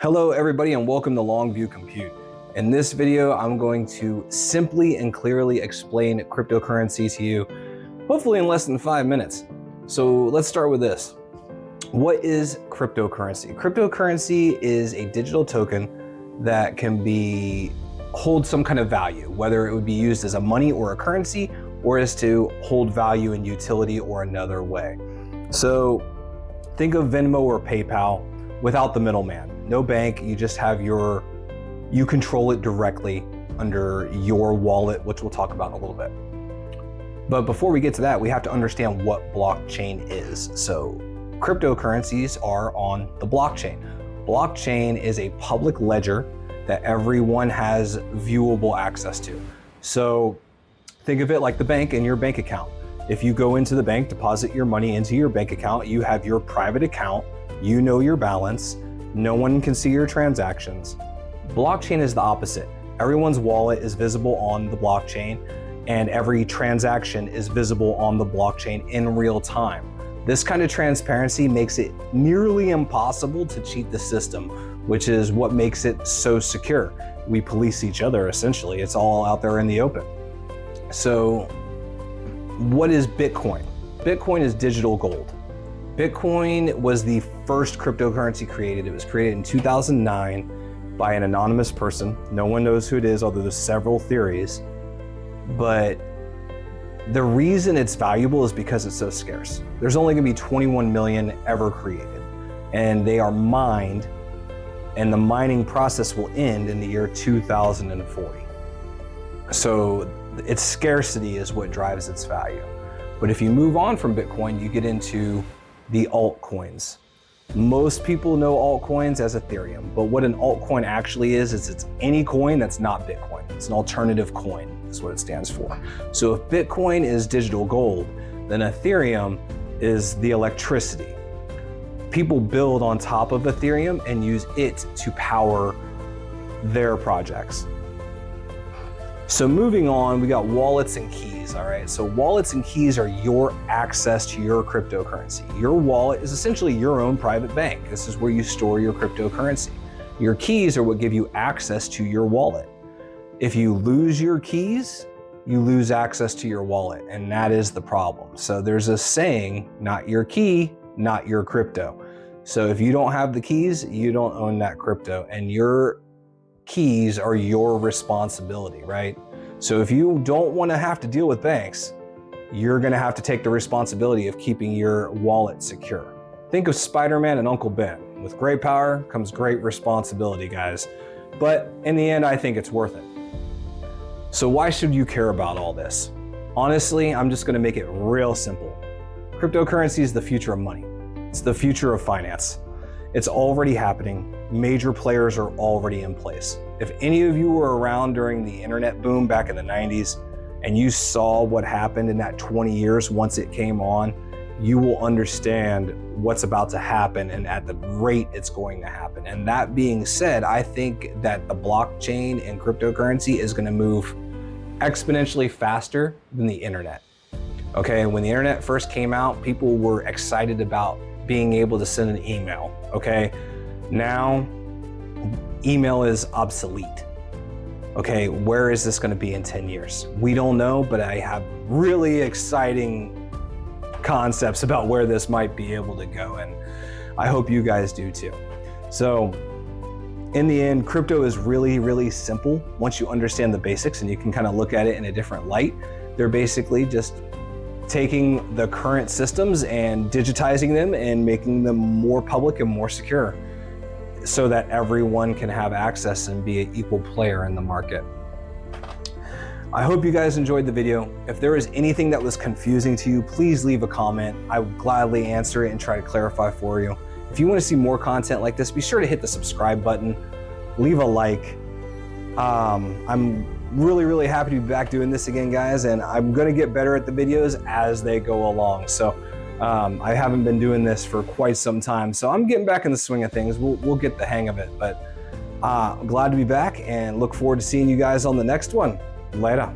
Hello everybody and welcome to Longview Compute. In this video, I'm going to simply and clearly explain cryptocurrency to you, hopefully in less than 5 minutes. So let's start with this. What is cryptocurrency? Cryptocurrency is a digital token that can hold some kind of value, whether it would be used as a money or a currency, or as to hold value in utility or another way. So think of Venmo or PayPal without the middleman. No bank, you just have you control it directly under your wallet, which we'll talk about in a little bit. But before we get to that, we have to understand what blockchain is. So cryptocurrencies are on the blockchain. Blockchain is a public ledger that everyone has viewable access to. So think of it like the bank and your bank account. If you go into the bank, deposit your money into your bank account, you have your private account, you know your balance, no one can see your transactions. Blockchain is the opposite. Everyone's wallet is visible on the blockchain and every transaction is visible on the blockchain in real time. This kind of transparency makes it nearly impossible to cheat the system, which is what makes it so secure. We police each other essentially. It's all out there in the open. So what is Bitcoin? Bitcoin is digital gold. Bitcoin was the first cryptocurrency created. It was created in 2009 by an anonymous person. No one knows who it is, although there's several theories. But the reason it's valuable is because it's so scarce. There's only gonna be 21 million ever created, and they are mined, and the mining process will end in the year 2040. So its scarcity is what drives its value. But if you move on from Bitcoin, you get into the altcoins. Most people know altcoins as Ethereum, but what an altcoin actually is it's any coin that's not Bitcoin. It's an alternative coin, is what it stands for. So if Bitcoin is digital gold, then Ethereum is the electricity. People build on top of Ethereum and use it to power their projects. So moving on, we got wallets and keys, all right? So wallets and keys are your access to your cryptocurrency. Your wallet is essentially your own private bank. This is where you store your cryptocurrency. Your keys are what give you access to your wallet. If you lose your keys, you lose access to your wallet, and that is the problem. So there's a saying, not your key, not your crypto. So if you don't have the keys, you don't own that crypto, and your keys are your responsibility, right? So if you don't want to have to deal with banks, you're going to have to take the responsibility of keeping your wallet secure. Think of Spider-Man and Uncle Ben. With great power comes great responsibility, guys. But in the end, I think it's worth it. So why should you care about all this? Honestly, I'm just going to make it real simple. Cryptocurrency is the future of money. It's the future of finance. It's already happening. Major players are already in place. If any of you were around during the internet boom back in the 90s and you saw what happened in that 20 years once it came on, you will understand what's about to happen and at the rate it's going to happen. And that being said, I think that the blockchain and cryptocurrency is going to move exponentially faster than the internet. Okay, when the internet first came out, people were excited about being able to send an email, okay? Now, email is obsolete. Okay, where is this gonna be in 10 years? We don't know, but I have really exciting concepts about where this might be able to go, and I hope you guys do too. So, in the end, crypto is really, really simple once you understand the basics and you can kind of look at it in a different light. They're basically just taking the current systems and digitizing them and making them more public and more secure so that everyone can have access and be an equal player in the market. I hope you guys enjoyed the video. If there was anything that was confusing to you, please leave a comment. I would gladly answer it and try to clarify for you. If you want to see more content like this, be sure to hit the subscribe button, leave a like. I'm really happy to be back doing this again, guys, and I'm gonna get better at the videos as they go along. So I haven't been doing this for quite some time, so I'm getting back in the swing of things. We'll get the hang of it, but I'm glad to be back and look forward to seeing you guys on the next one. Later.